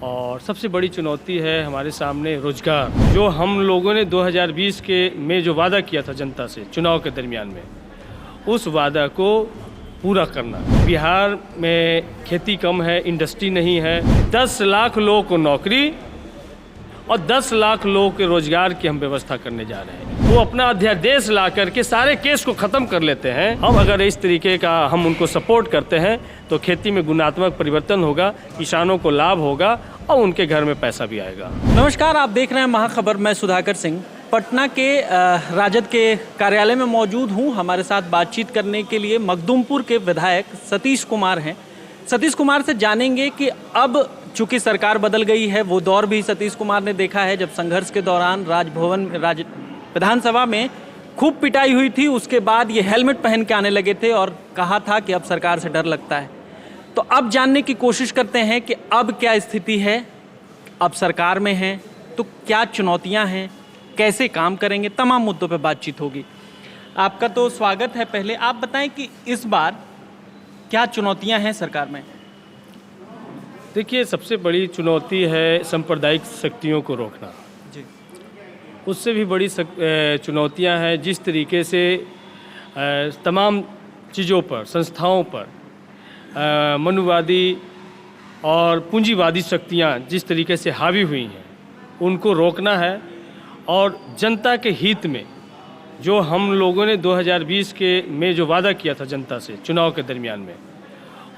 और सबसे बड़ी चुनौती है हमारे सामने रोजगार। जो हम लोगों ने 2020 में जो वादा किया था जनता से चुनाव के दरमियान में, उस वादा को पूरा करना। बिहार में खेती कम है, इंडस्ट्री नहीं है, 10 लाख लोगों को नौकरी और 10 लाख लोगों के रोजगार की हम व्यवस्था करने जा रहे हैं। वो अपना अध्यादेश ला करके सारे केस को ख़त्म कर लेते हैं। हम अगर इस तरीके का हम उनको सपोर्ट करते हैं तो खेती में गुणात्मक परिवर्तन होगा, किसानों को लाभ होगा और उनके घर में पैसा भी आएगा। नमस्कार, आप देख रहे हैं महाखबर। मैं सुधाकर सिंह पटना के राजद के कार्यालय में मौजूद हूँ। हमारे साथ बातचीत करने के लिए मखदूमपुर के विधायक सतीश कुमार हैं। सतीश कुमार से जानेंगे कि अब चूंकि सरकार बदल गई है, वो दौर भी सतीश कुमार ने देखा है जब संघर्ष के दौरान विधानसभा में खूब पिटाई हुई थी। उसके बाद ये हेलमेट पहन के आने लगे थे और कहा था कि अब सरकार से डर लगता है। तो अब जानने की कोशिश करते हैं कि अब क्या स्थिति है, अब सरकार में हैं तो क्या चुनौतियां हैं, कैसे काम करेंगे, तमाम मुद्दों पर बातचीत होगी। आपका तो स्वागत है। पहले आप बताएं कि इस बार क्या चुनौतियां हैं सरकार में? देखिए, सबसे बड़ी चुनौती है सांप्रदायिक शक्तियों को रोकना जी। उससे भी बड़ी चुनौतियां हैं जिस तरीके से तमाम चीज़ों पर, संस्थाओं पर मनुवादी और पूंजीवादी शक्तियां जिस तरीके से हावी हुई हैं, उनको रोकना है। और जनता के हित में जो हम लोगों ने 2020 में जो वादा किया था जनता से चुनाव के दरमियान में,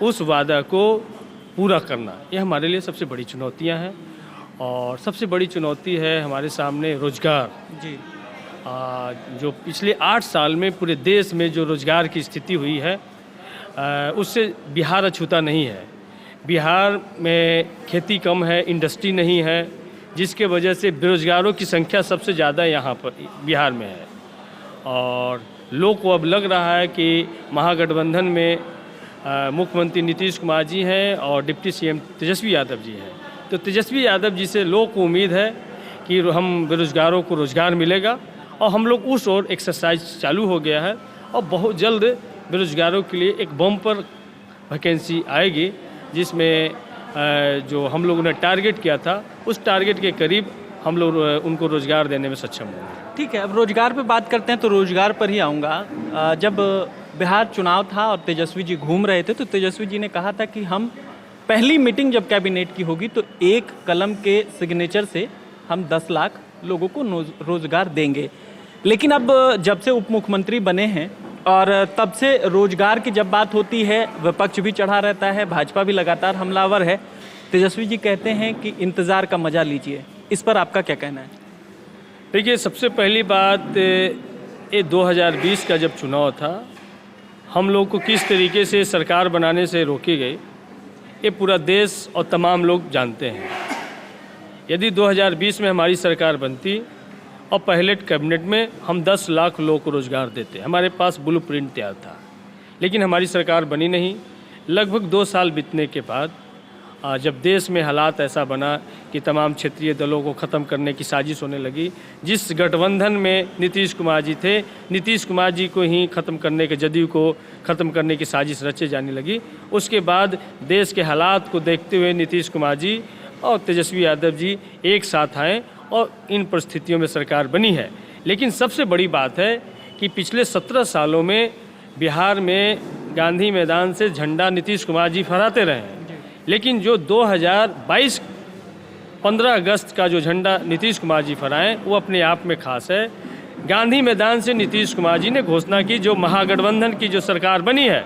उस वादा को पूरा करना, ये हमारे लिए सबसे बड़ी चुनौतियां हैं। और सबसे बड़ी चुनौती है हमारे सामने रोजगार जी। जो पिछले 8 साल में पूरे देश में जो रोजगार की स्थिति हुई है, उससे बिहार अछूता नहीं है। बिहार में खेती कम है, इंडस्ट्री नहीं है, जिसके वजह से बेरोजगारों की संख्या सबसे ज़्यादा यहाँ पर बिहार में है। और लोग को अब लग रहा है कि महागठबंधन में मुख्यमंत्री नीतीश कुमार जी हैं और डिप्टी सीएम तेजस्वी यादव जी हैं। तो तेजस्वी यादव जी से लोग को उम्मीद है कि हम बेरोजगारों को रोज़गार मिलेगा और हम लोग उस ओर एक्सरसाइज चालू हो गया है। और बहुत जल्द बेरोजगारों के लिए एक बम्पर वैकेंसी आएगी, जिसमें जो हम लोगों ने टारगेट किया था, उस टारगेट के करीब हम लोग उनको रोज़गार देने में सक्षम होंगे। ठीक है, अब रोजगार पे बात करते हैं तो रोजगार पर ही आऊँगा। जब बिहार चुनाव था और तेजस्वी जी घूम रहे थे तो तेजस्वी जी ने कहा था कि हम पहली मीटिंग जब कैबिनेट की होगी तो एक कलम के सिग्नेचर से हम 10 लाख लोगों को रोजगार देंगे। लेकिन अब जब से उप मुख्यमंत्री बने हैं और तब से रोजगार की जब बात होती है, विपक्ष भी चढ़ा रहता है, भाजपा भी लगातार हमलावर है। तेजस्वी जी कहते हैं कि इंतज़ार का मजा लीजिए। इस पर आपका क्या कहना है? देखिए, सबसे पहली बात, ये 2020 का जब चुनाव था, हम लोग को किस तरीके से सरकार बनाने से रोकी गई, ये पूरा देश और तमाम लोग जानते हैं। यदि 2020 में हमारी सरकार बनती और पहले कैबिनेट में हम 10 लाख लोगों को रोज़गार देते, हमारे पास ब्लूप्रिंट तैयार था। लेकिन हमारी सरकार बनी नहीं। लगभग 2 साल बीतने के बाद जब देश में हालात ऐसा बना कि तमाम क्षेत्रीय दलों को ख़त्म करने की साजिश होने लगी, जिस गठबंधन में नीतीश कुमार जी थे, नीतीश कुमार जी को ही ख़त्म करने के, जदयू को ख़त्म करने की साजिश रचे जाने लगी। उसके बाद देश के हालात को देखते हुए नीतीश कुमार जी और तेजस्वी यादव जी एक साथ आए और इन परिस्थितियों में सरकार बनी है। लेकिन सबसे बड़ी बात है कि पिछले 17 सालों में बिहार में गांधी मैदान से झंडा नीतीश कुमार जी फहराते रहे हैं। लेकिन जो 2022 15 अगस्त का जो झंडा नीतीश कुमार जी फहराएं, वो अपने आप में खास है। गांधी मैदान से नीतीश कुमार जी ने घोषणा की, जो महागठबंधन की जो सरकार बनी है,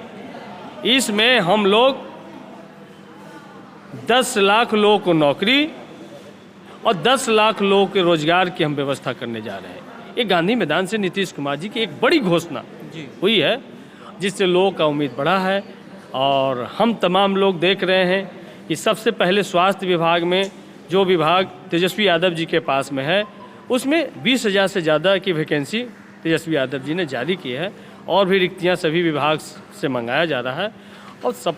इसमें हम लोग 10 लाख लोगों को नौकरी और 10 लाख लोगों के रोजगार की हम व्यवस्था करने जा रहे हैं। ये गांधी मैदान से नीतीश कुमार जी की एक बड़ी घोषणा हुई है, जिससे लोगों का उम्मीद बढ़ा है। और हम तमाम लोग देख रहे हैं कि सबसे पहले स्वास्थ्य विभाग में जो विभाग तेजस्वी यादव जी के पास में है, उसमें 20,000 से ज़्यादा की वैकेंसी तेजस्वी यादव जी ने जारी की है। और भी रिक्तियां सभी विभाग से मंगाया जा रहा है और सब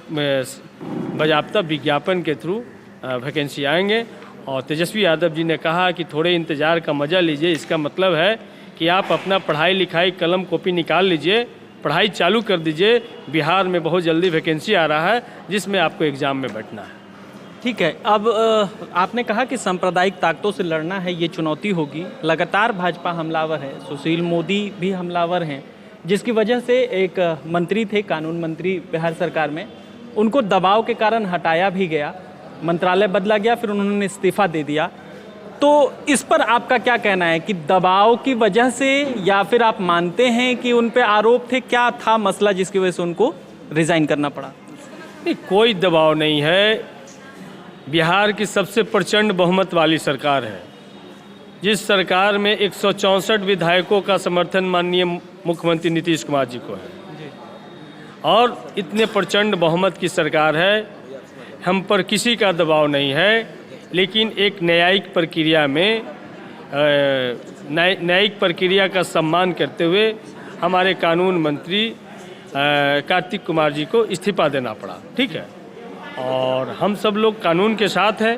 बाज़ाब्ता विज्ञापन के थ्रू वैकेंसी आएंगे। और तेजस्वी यादव जी ने कहा कि थोड़े इंतज़ार का मज़ा लीजिए। इसका मतलब है कि आप अपना पढ़ाई लिखाई कलम कॉपी निकाल लीजिए, पढ़ाई चालू कर दीजिए। बिहार में बहुत जल्दी वैकेंसी आ रहा है जिसमें आपको एग्ज़ाम में बैठना है। ठीक है। अब आपने कहा कि सांप्रदायिक ताकतों से लड़ना है, ये चुनौती होगी। लगातार भाजपा हमलावर है, सुशील मोदी भी हमलावर हैं, जिसकी वजह से एक मंत्री थे, कानून मंत्री बिहार सरकार में, उनको दबाव के कारण हटाया भी गया, मंत्रालय बदला गया, फिर उन्होंने इस्तीफा दे दिया। तो इस पर आपका क्या कहना है कि दबाव की वजह से, या फिर आप मानते हैं कि उन पे आरोप थे? क्या था मसला जिसकी वजह से उनको रिजाइन करना पड़ा? नहीं, कोई दबाव नहीं है। बिहार की सबसे प्रचंड बहुमत वाली सरकार है, जिस सरकार में 164 विधायकों का समर्थन माननीय मुख्यमंत्री नीतीश कुमार जी को है, और इतने प्रचंड बहुमत की सरकार है। हम पर किसी का दबाव नहीं है, लेकिन एक न्यायिक प्रक्रिया में न्यायिक प्रक्रिया का सम्मान करते हुए हमारे कानून मंत्री कार्तिक कुमार जी को इस्तीफा देना पड़ा। ठीक है, और हम सब लोग कानून के साथ हैं।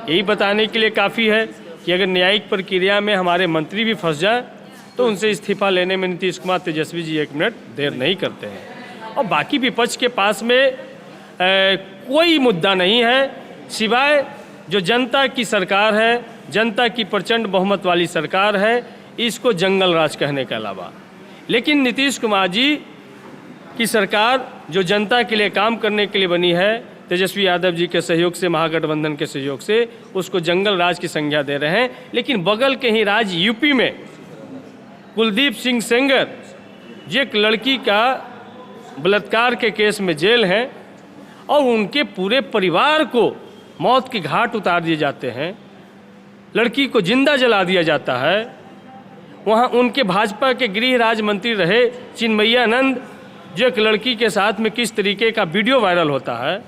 यही बताने के लिए काफ़ी है कि अगर न्यायिक प्रक्रिया में हमारे मंत्री भी फंस जाए तो उनसे इस्तीफा लेने में नीतीश कुमार तेजस्वी जी 1 मिनट देर नहीं करते हैं। और बाकी विपक्ष के पास में कोई मुद्दा नहीं है, सिवाय जो जनता की सरकार है, जनता की प्रचंड बहुमत वाली सरकार है, इसको जंगल राज कहने के अलावा। लेकिन नीतीश कुमार जी की सरकार जो जनता के लिए काम करने के लिए बनी है, तेजस्वी यादव जी के सहयोग से, महागठबंधन के सहयोग से, उसको जंगल राज की संज्ञा दे रहे हैं। लेकिन बगल के ही राज्य यूपी में कुलदीप सिंह सेंगर, जो एक लड़की का बलात्कार के केस में जेल हैं, और उनके पूरे परिवार को मौत की घाट उतार दिए जाते हैं, लड़की को जिंदा जला दिया जाता है। वहाँ उनके भाजपा के गृह राज्य मंत्री रहे चिन्मयानंद, जो एक लड़की के साथ में किस तरीके का वीडियो वायरल होता है।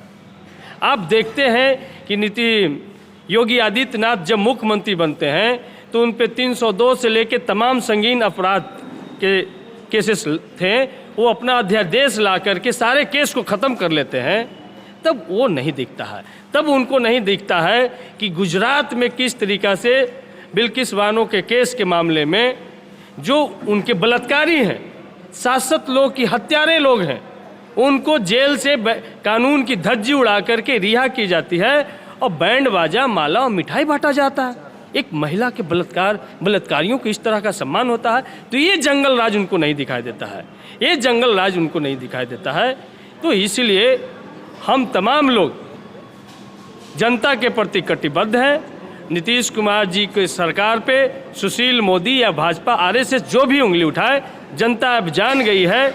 आप देखते हैं कि योगी आदित्यनाथ जब मुख्यमंत्री बनते हैं तो उन पे 302 से लेकर तमाम संगीन अपराध के केसेस थे, वो अपना अध्यादेश ला करके सारे केस को ख़त्म कर लेते हैं। तब वो नहीं दिखता है, तब उनको नहीं दिखता है कि गुजरात में किस तरीक़ा से बिल्किस बानो के केस के मामले में जो उनके बलात्कारी हैं, शासक लोग की हत्यारे लोग हैं, उनको जेल से कानून की धज्जी उड़ा करके रिहा की जाती है, और बैंड बाजा, माला और मिठाई बांटा जाता है। एक महिला के बलात्कारियों को इस तरह का सम्मान होता है। तो ये जंगल राज उनको नहीं दिखाई देता है, ये जंगल राज उनको नहीं दिखाई देता है। तो इसलिए हम तमाम लोग जनता के प्रति कटिबद्ध हैं। नीतीश कुमार जी की सरकार पे सुशील मोदी या भाजपा, आरएसएस जो भी उंगली उठाए, जनता अब जान गई है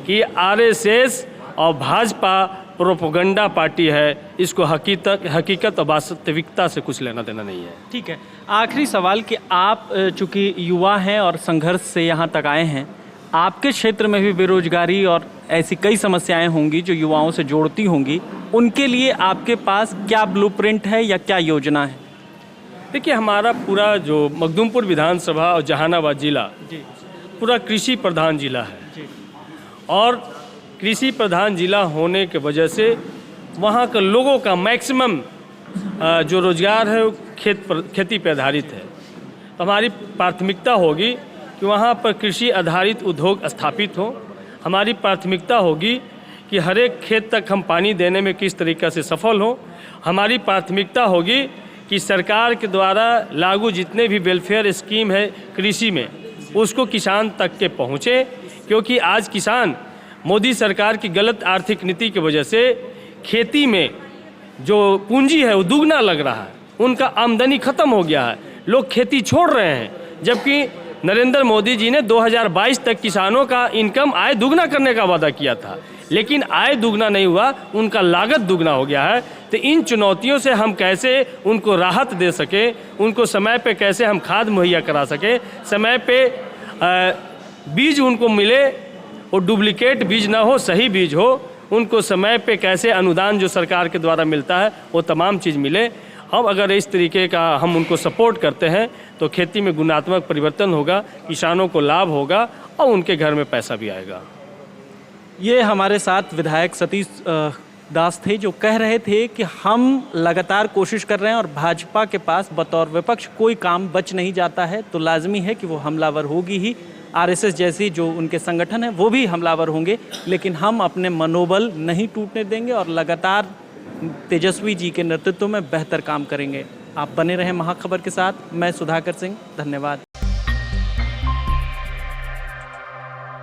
कि आरएसएस और भाजपा प्रोपोगंडा पार्टी है। इसको हकीकत और वास्तविकता से कुछ लेना देना नहीं है। ठीक है, आखिरी सवाल कि आप चूँकि युवा हैं और संघर्ष से यहाँ तक आए हैं, आपके क्षेत्र में भी बेरोजगारी और ऐसी कई समस्याएं होंगी जो युवाओं से जोड़ती होंगी, उनके लिए आपके पास क्या ब्लूप्रिंट है या क्या योजना है? देखिए, हमारा पूरा जो मखदूमपुर विधानसभा और जहानाबाद जिला पूरा कृषि प्रधान जिला है, और कृषि प्रधान जिला होने के वजह से वहाँ के लोगों का मैक्सिमम जो रोजगार है वो खेती पर आधारित है। तो हमारी प्राथमिकता होगी कि वहाँ पर कृषि आधारित उद्योग स्थापित हो। हमारी प्राथमिकता होगी कि हर एक खेत तक हम पानी देने में किस तरीक़े से सफल हो। हमारी प्राथमिकता होगी कि सरकार के द्वारा लागू जितने भी वेलफेयर स्कीम है कृषि में, उसको किसान तक के पहुँचे, क्योंकि आज किसान मोदी सरकार की गलत आर्थिक नीति की वजह से खेती में जो पूंजी है वो दुगना लग रहा है, उनका आमदनी ख़त्म हो गया है, लोग खेती छोड़ रहे हैं। जबकि नरेंद्र मोदी जी ने 2022 तक किसानों का इनकम आय दुगना करने का वादा किया था, लेकिन आय दुगना नहीं हुआ, उनका लागत दुगना हो गया है। तो इन चुनौतियों से हम कैसे उनको राहत दे सके, उनको समय पे कैसे हम खाद मुहैया करा सके, समय पे बीज उनको मिले, वो डुप्लीकेट बीज ना हो, सही बीज हो, उनको समय पे कैसे अनुदान जो सरकार के द्वारा मिलता है वो तमाम चीज़ मिले। हम अगर इस तरीके का हम उनको सपोर्ट करते हैं तो खेती में गुणात्मक परिवर्तन होगा, किसानों को लाभ होगा और उनके घर में पैसा भी आएगा। ये हमारे साथ विधायक सतीश दास थे जो कह रहे थे कि हम लगातार कोशिश कर रहे हैं और भाजपा के पास बतौर विपक्ष कोई काम बच नहीं जाता है, तो लाजमी है कि वो हमलावर होगी ही। आरएसएस जैसी जो उनके संगठन है वो भी हमलावर होंगे, लेकिन हम अपने मनोबल नहीं टूटने देंगे और लगातार तेजस्वी जी के नेतृत्व में बेहतर काम करेंगे। आप बने रहें महाखबर के साथ। मैं सुधाकर सिंह, धन्यवाद।